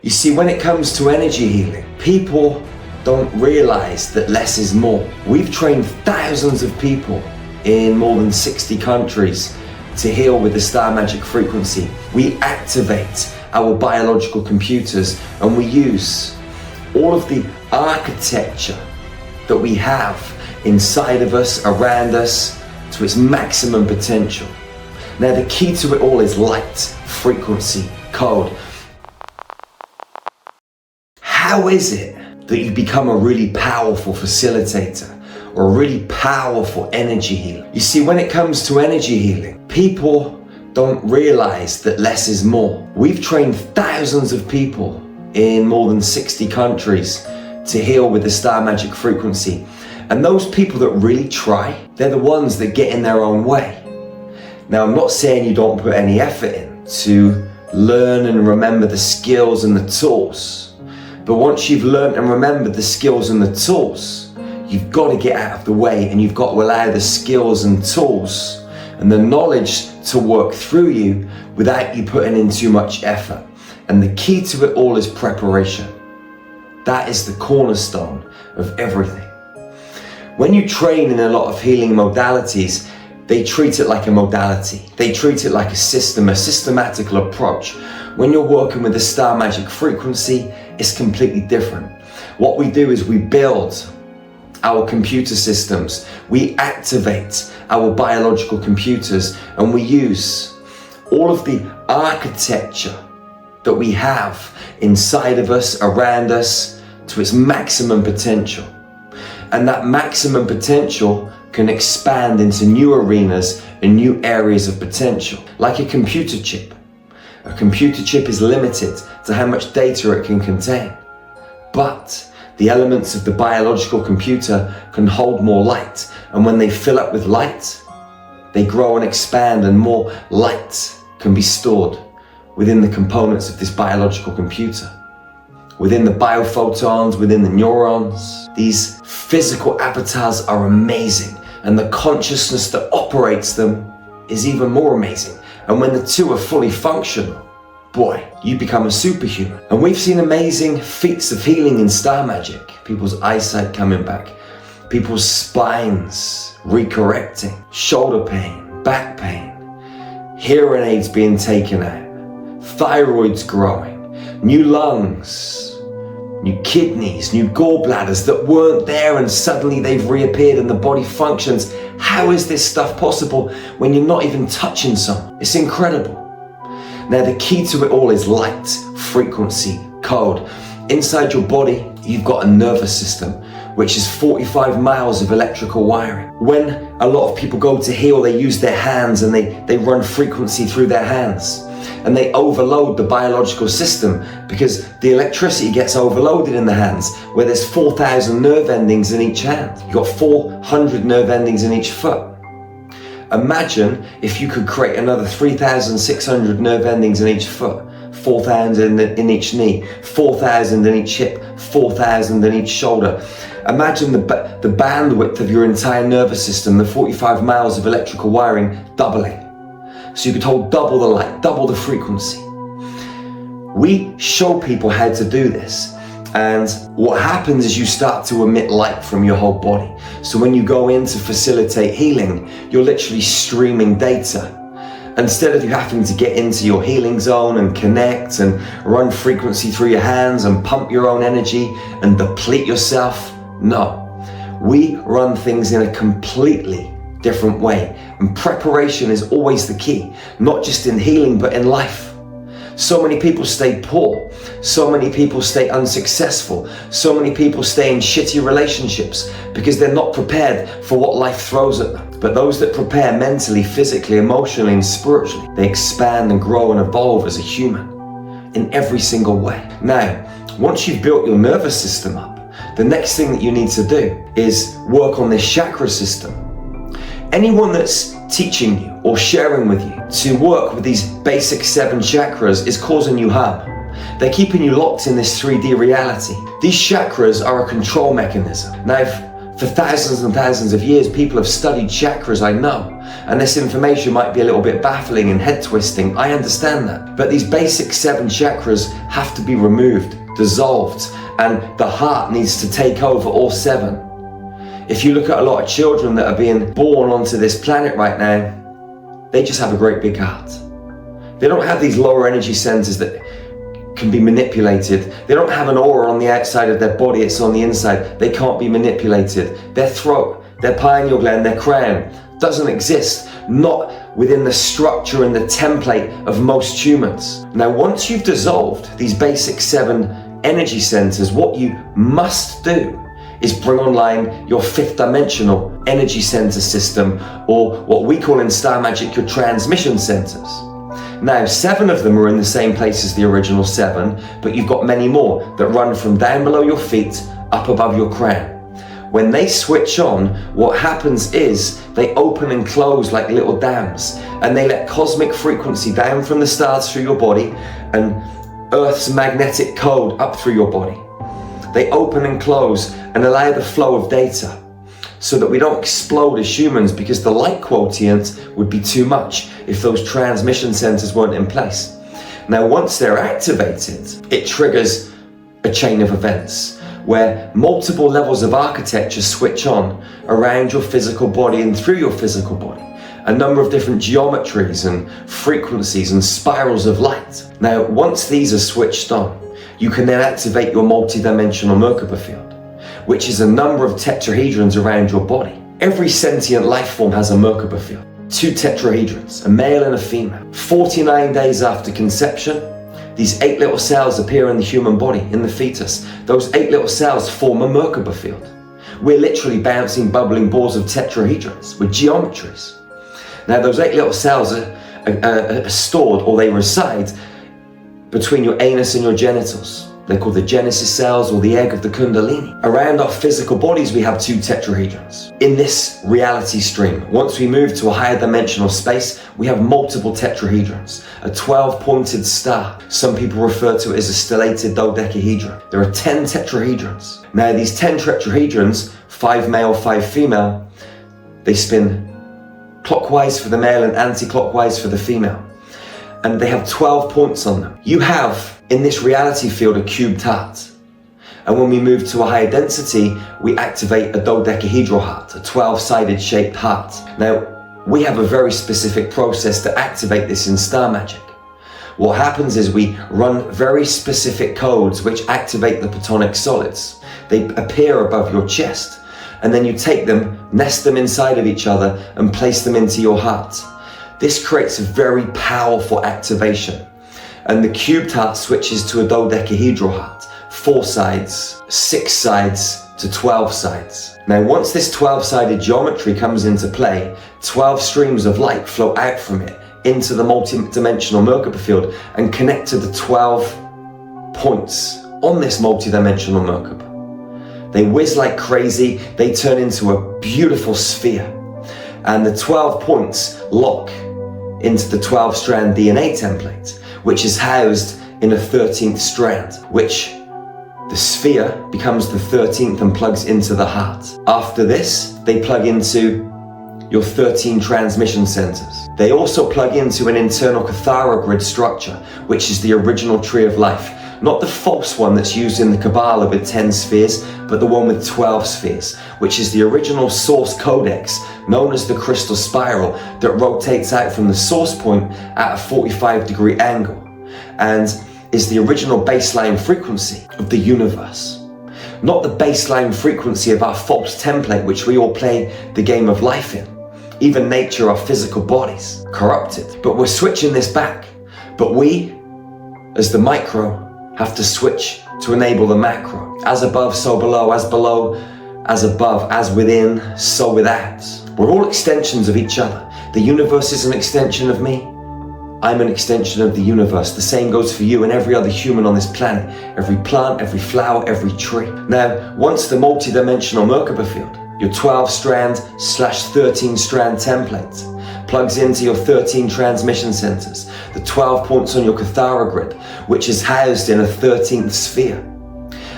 You see, when it comes to energy healing, people don't realize that less is more. We've trained thousands of people in more than 60 countries to heal with the star magic frequency. We activate our biological computers and we use all of the architecture that we have inside of us, around us, to its maximum potential. Now, the key to it all is light, frequency, code. How is it that you become a really powerful facilitator or a really powerful energy healer? You see, when it comes to energy healing, people don't realize that less is more. We've trained thousands of people in more than 60 countries to heal with the star magic frequency. And those people that really try, they're the ones that get in their own way. Now, I'm not saying you don't put any effort in to learn and remember the skills and the tools. But once you've learned and remembered the skills and the tools, you've got to get out of the way and you've got to allow the skills and tools and the knowledge to work through you without you putting in too much effort. And the key to it all is preparation. That is the cornerstone of everything. When you train in a lot of healing modalities, they treat it like a modality. They treat it like a system, a systematical approach. When you're working with the star magic frequency, it's completely different. What we do is we build our computer systems, we activate our biological computers, and we use all of the architecture that we have inside of us, around us, to its maximum potential. And that maximum potential can expand into new arenas and new areas of potential, like a computer chip. A computer chip is limited to how much data it can contain, but the elements of the biological computer can hold more light, and when they fill up with light, they grow and expand, and more light can be stored within the components of this biological computer, within the biophotons, within the neurons. These physical avatars are amazing, and the consciousness that operates them is even more amazing. And when the two are fully functional, boy, you become a superhuman. And we've seen amazing feats of healing in star magic. People's eyesight coming back, people's spines recorrecting, shoulder pain, back pain, hearing aids being taken out, thyroids growing, new lungs, new kidneys, new gallbladders that weren't there and suddenly they've reappeared and the body functions. How is this stuff possible when you're not even touching someone? It's incredible. Now, the key to it all is light, frequency, code. Inside your body, you've got a nervous system, which is 45 miles of electrical wiring. When a lot of people go to heal, they use their hands and they run frequency through their hands. And they overload the biological system because the electricity gets overloaded in the hands, where there's 4,000 nerve endings in each hand. You've got 400 nerve endings in each foot. Imagine if you could create another 3,600 nerve endings in each foot, 4,000 in each knee, 4,000 in each hip, 4,000 in each shoulder. Imagine the bandwidth of your entire nervous system, the 45 miles of electrical wiring, doubling. So you could hold double the light, double the frequency. We show people how to do this. And what happens is you start to emit light from your whole body. So when you go in to facilitate healing, you're literally streaming data. Instead of you having to get into your healing zone and connect and run frequency through your hands and pump your own energy and deplete yourself, no. We run things in a completely different way. And preparation is always the key, not just in healing, but in life. So many people stay poor. So many people stay unsuccessful. So many people stay in shitty relationships because they're not prepared for what life throws at them. But those that prepare mentally, physically, emotionally, and spiritually, they expand and grow and evolve as a human in every single way. Now, once you've built your nervous system up, the next thing that you need to do is work on this chakra system. Anyone that's teaching you or sharing with you to work with these basic 7 chakras is causing you harm. They're keeping you locked in this 3D reality. These chakras are a control mechanism. Now, For thousands and thousands of years, people have studied chakras, I know. And this information might be a little bit baffling and head twisting, I understand that. But these basic 7 chakras have to be removed, dissolved, and the heart needs to take over all 7. If you look at a lot of children that are being born onto this planet right now, they just have a great big heart. They don't have these lower energy centers that can be manipulated. They don't have an aura on the outside of their body, it's on the inside. They can't be manipulated. Their throat, their pineal gland, their crown doesn't exist, not within the structure and the template of most humans. Now, once you've dissolved these basic 7 energy centers, what you must do is bring online your 5th dimensional energy center system, or what we call in Star Magic your transmission centers. Now, 7 of them are in the same place as the original 7, but you've got many more that run from down below your feet up above your crown. When they switch on, what happens is they open and close like little dams, and they let cosmic frequency down from the stars through your body and Earth's magnetic code up through your body. They open and close and allow the flow of data so that we don't explode as humans, because the light quotient would be too much if those transmission centers weren't in place. Now, once they're activated, it triggers a chain of events where multiple levels of architecture switch on around your physical body and through your physical body. A number of different geometries and frequencies and spirals of light. Now, once these are switched on, you can then activate your multi-dimensional merkaba field, which is a number of tetrahedrons around your body. Every sentient life form has a merkaba field. 2 tetrahedrons, a male and a female. 49 days after conception, these 8 little cells appear in the human body, in the fetus. Those 8 little cells form a merkaba field. We're literally bouncing, bubbling balls of tetrahedrons with geometries. Now, those 8 little cells are stored, or they reside, between your anus and your genitals. They're called the Genesis cells, or the egg of the Kundalini. Around our physical bodies, we have 2 tetrahedrons. In this reality stream, once we move to a higher dimensional space, we have multiple tetrahedrons. A 12-pointed star. Some people refer to it as a stellated dodecahedron. There are 10 tetrahedrons. Now, these 10 tetrahedrons, 5 male, 5 female, they spin clockwise for the male and anti-clockwise for the female. And they have 12 points on them. You have, in this reality field, a cubed heart. And when we move to a higher density, we activate a dodecahedral heart, a 12-sided shaped heart. Now, we have a very specific process to activate this in Star Magic. What happens is we run very specific codes which activate the platonic solids. They appear above your chest, and then you take them, nest them inside of each other, and place them into your heart. This creates a very powerful activation. And the cubed heart switches to a dodecahedral heart, 4 sides, 6 sides to 12 sides. Now, once this 12-sided geometry comes into play, 12 streams of light flow out from it into the multi-dimensional merkaba field and connect to the 12 points on this multi-dimensional merkaba. They whiz like crazy, they turn into a beautiful sphere. And the 12 points lock into the 12-strand DNA template, which is housed in a 13th strand, which the sphere becomes the 13th and plugs into the heart. After this, they plug into your 13 transmission centers. They also plug into an internal Cathara grid structure, which is the original tree of life. Not the false one that's used in the Kabbalah with 10 spheres, but the one with 12 spheres, which is the original source codex, known as the crystal spiral, that rotates out from the source point at a 45-degree angle, and is the original baseline frequency of the universe. Not the baseline frequency of our false template, which we all play the game of life in. Even nature, our physical bodies, corrupted. But we're switching this back. But we, as the micro, have to switch to enable the macro. As above, so below, as above, as within, so without. We're all extensions of each other. The universe is an extension of me. I'm an extension of the universe. The same goes for you and every other human on this planet. Every plant, every flower, every tree. Now, once the multi-dimensional merkaba field, your 12-strand / 13-strand template, plugs into your 13 transmission centers, the 12 points on your Cathara grid, which is housed in a 13th sphere,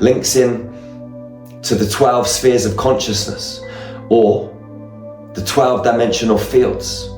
links in to the 12 spheres of consciousness, or the 12 dimensional fields,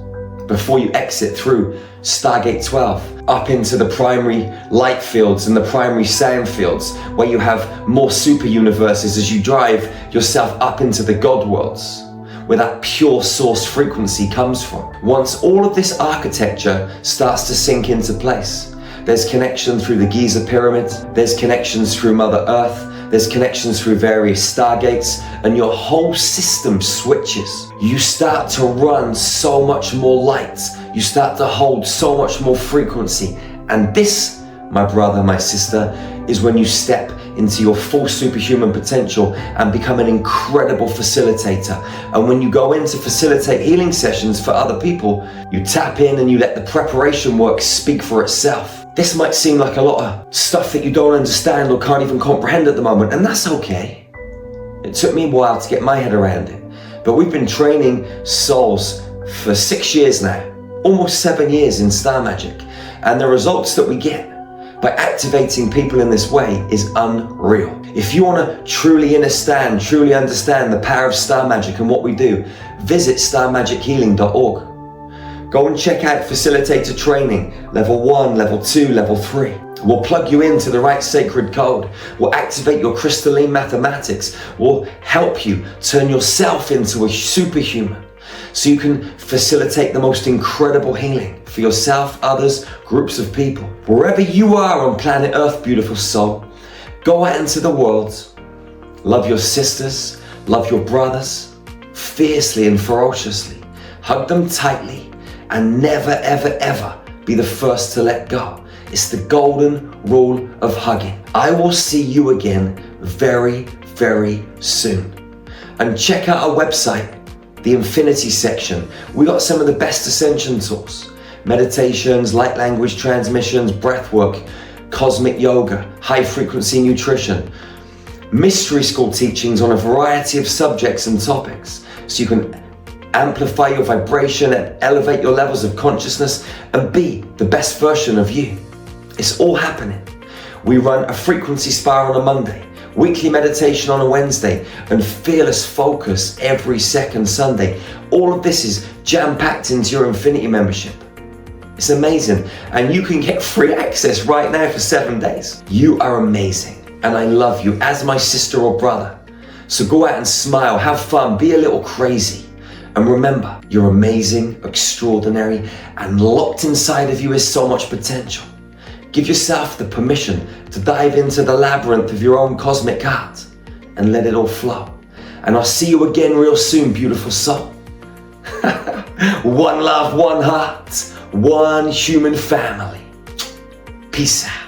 before you exit through Stargate 12, up into the primary light fields and the primary sound fields, where you have more super universes as you drive yourself up into the God worlds, where that pure source frequency comes from. Once all of this architecture starts to sink into place, there's connection through the Giza Pyramid, there's connections through Mother Earth, there's connections through various stargates, and your whole system switches. You start to run so much more light. You start to hold so much more frequency. And this, my brother, my sister, is when you step into your full superhuman potential and become an incredible facilitator. And when you go in to facilitate healing sessions for other people, you tap in and you let the preparation work speak for itself. This might seem like a lot of stuff that you don't understand or can't even comprehend at the moment, and that's okay. It took me a while to get my head around it, but we've been training souls for 6 years now, almost 7 years in Star Magic, and the results that we get by activating people in this way is unreal. If you want to truly understand the power of Star Magic and what we do, visit starmagichealing.org. Go and check out facilitator training, level 1, level 2, level 3. We'll plug you into the right sacred code. We'll activate your crystalline mathematics. We'll help you turn yourself into a superhuman so you can facilitate the most incredible healing for yourself, others, groups of people. Wherever you are on planet Earth, beautiful soul, go out into the world. Love your sisters, love your brothers, fiercely and ferociously. Hug them tightly. And never, ever, ever be the first to let go. It's the golden rule of hugging. I will see you again very, very soon. And check out our website, the Infinity section. We got some of the best ascension tools. Meditations, light language transmissions, breath work, cosmic yoga, high frequency nutrition, mystery school teachings on a variety of subjects and topics. So you can amplify your vibration and elevate your levels of consciousness and be the best version of you. It's all happening. We run a frequency spa on a Monday, weekly meditation on a Wednesday, and fearless focus every second Sunday. All of this is jam-packed into your Infinity membership. It's amazing, and you can get free access right now for 7 days. You are amazing, and I love you as my sister or brother. So go out and smile, have fun, be a little crazy. And remember, you're amazing, extraordinary, and locked inside of you is so much potential. Give yourself the permission to dive into the labyrinth of your own cosmic heart and let it all flow. And I'll see you again real soon, beautiful soul. One love, one heart, one human family. Peace out.